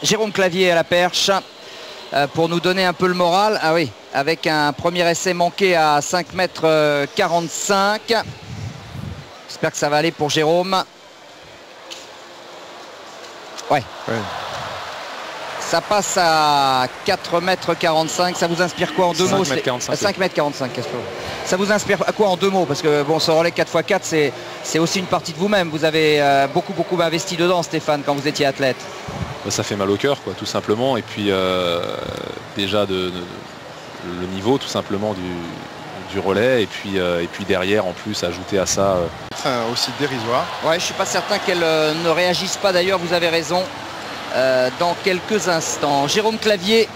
Jérôme Clavier à la perche pour nous donner un peu le moral. Ah oui, avec un premier essai manqué à 5,45 m. J'espère que ça va aller pour Jérôme. Ouais. Ça passe à 4,45 m. Ça vous inspire quoi en deux mots? 5,45 m. Ça vous inspire à quoi en deux mots? Parce que bon, ce relais 4x4, c'est aussi une partie de vous-même. Vous avez beaucoup investi dedans, Stéphane, quand vous étiez athlète. Ça fait mal au cœur, quoi, tout simplement. Et puis déjà le niveau, tout simplement, du relais. Et puis derrière, en plus, ajouter à ça... aussi dérisoire. Ouais, je suis pas certain qu'elle ne réagisse pas. D'ailleurs, vous avez raison. Dans quelques instants, Jérôme Clavier,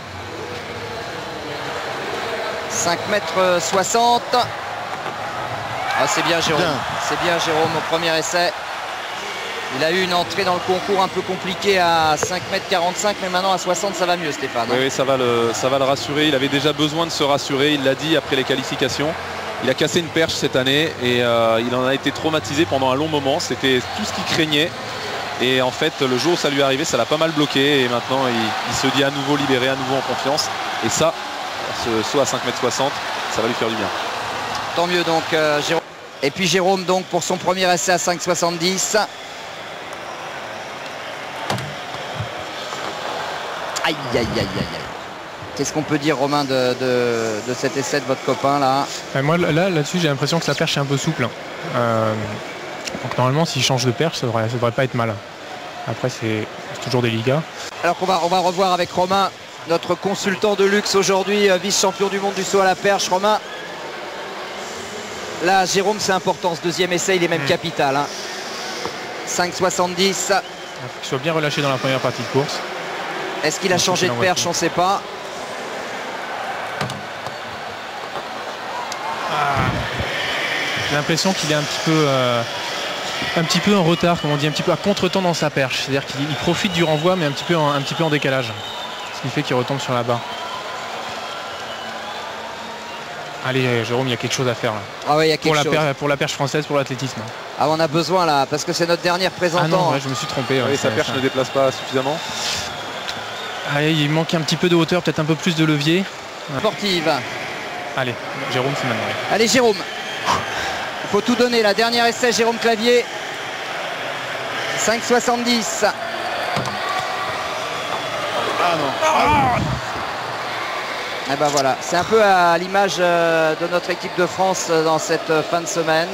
5,60 m. Ah, c'est bien Jérôme. C'est bien Jérôme au premier essai. Il a eu une entrée dans le concours un peu compliquée à 5,45 m, mais maintenant à 60 ça va mieux, Stéphane. Oui, ça va le rassurer. Il avait déjà besoin de se rassurer. Il l'a dit après les qualifications. Il a cassé une perche cette année et il en a été traumatisé pendant un long moment. C'était tout ce qu'il craignait. Et en fait, le jour où ça lui est arrivé, ça l'a pas mal bloqué. Et maintenant, il se dit à nouveau libéré, à nouveau en confiance. Et ça, ce saut à 5,60 m, ça va lui faire du bien. Tant mieux donc, Jérôme. Et puis Jérôme, donc, pour son premier essai à 5,70. Aïe, aïe, aïe, aïe, aïe. Qu'est-ce qu'on peut dire, Romain, de cet essai de votre copain là? Moi, là-dessus, j'ai l'impression que sa perche est un peu souple. Donc normalement, s'il change de perche, ça devrait pas être mal. Après, c'est toujours délicat. Alors qu'on va revoir avec Romain, notre consultant de luxe aujourd'hui, vice-champion du monde du saut à la perche. Romain, là, Jérôme, c'est important. Ce deuxième essai, il est même capital. 5,70. Il faut qu'il soit bien relâché dans la première partie de course. Est-ce qu'il a changé de perche? On ne sait pas. J'ai l'impression qu'il est un petit peu en retard, comme on dit, un petit peu à contre-temps dans sa perche. C'est-à-dire qu'il profite du renvoi, mais un petit peu en décalage. Ce qui fait qu'il retombe sur la barre. Allez, Jérôme, il y a quelque chose à faire là. Ah oui, il y a quelque chose. Pour la perche française, pour l'athlétisme. Ah, on a besoin là, parce que c'est notre dernière présentant. Ah non, ouais, je me suis trompé. Oui, sa perche ne déplace pas suffisamment. Allez, il manque un petit peu de hauteur, peut-être un peu plus de levier. Sportive. Allez, Jérôme, c'est maintenant. Allez, Jérôme. Il faut tout donner. La dernière essai, Jérôme Clavier. 5,70. Ah non. Et ben voilà, c'est un peu à l'image de notre équipe de France dans cette fin de semaine.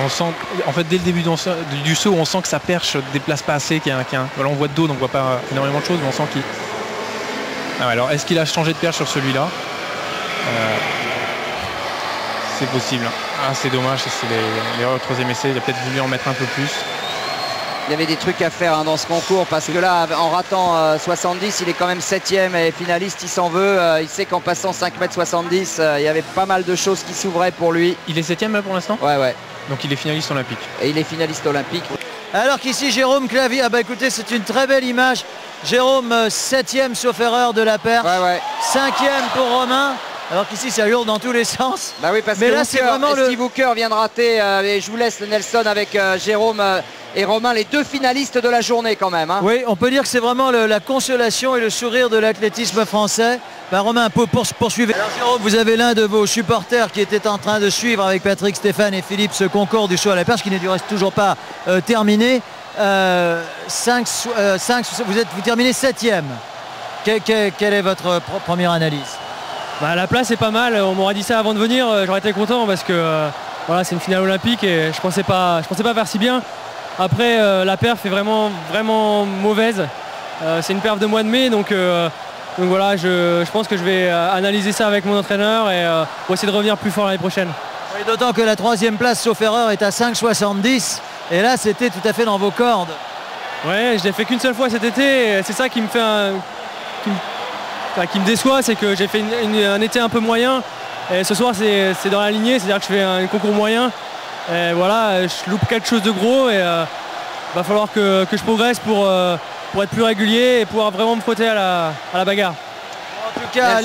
On sent, en fait, dès le début du saut, on sent que sa perche ne déplace pas assez. Voilà, on voit de dos, donc on voit pas énormément de choses, mais on sent qu'il... Ah ouais, alors, est-ce qu'il a changé de perche sur celui-là? C'est possible. Ah, c'est dommage, c'est l'erreur au troisième essai. Il a peut-être voulu en mettre un peu plus. Il y avait des trucs à faire dans ce concours, parce que là, en ratant 70, il est quand même 7e et finaliste, il s'en veut. Il sait qu'en passant 5,70 m, il y avait pas mal de choses qui s'ouvraient pour lui. Il est 7e là pour l'instant? Ouais. Donc il est finaliste olympique. Et il est finaliste olympique. Alors qu'ici, Jérôme Clavier, écoutez, c'est une très belle image. Jérôme, 7e sauf erreur de la perche. 5e pour Romain. Alors qu'ici, ça hurle dans tous les sens. Bah oui, parce que là, c'est vraiment Steve Hooker vient de rater. Et je vous laisse le Nelson avec Jérôme et Romain, les deux finalistes de la journée quand même. Oui, on peut dire que c'est vraiment la consolation et le sourire de l'athlétisme français. Romain, poursuivez. Alors Jérôme, vous avez l'un de vos supporters qui était en train de suivre avec Patrick, Stéphane et Philippe ce concours du saut à la perche qui n'est du reste toujours pas terminé. Vous terminez 7e. Quelle est votre première analyse? La place est pas mal, on m'aurait dit ça avant de venir, j'aurais été content parce que voilà, c'est une finale olympique et je pensais pas faire si bien. Après la perf est vraiment mauvaise. C'est une perf de mois de mai, donc voilà, je pense que je vais analyser ça avec mon entraîneur et pour essayer de revenir plus fort l'année prochaine. Oui, d'autant que la 3e place sauf erreur est à 5,70 et là c'était tout à fait dans vos cordes. Ouais, je l'ai fait qu'une seule fois cet été et c'est ça qui me fait qui me déçoit, c'est que j'ai fait un été un peu moyen et ce soir c'est dans la lignée, c'est-à-dire que je fais un concours moyen et voilà, je loupe quelque chose de gros et va falloir que je progresse pour être plus régulier et pouvoir vraiment me frotter à la bagarre. En tout cas,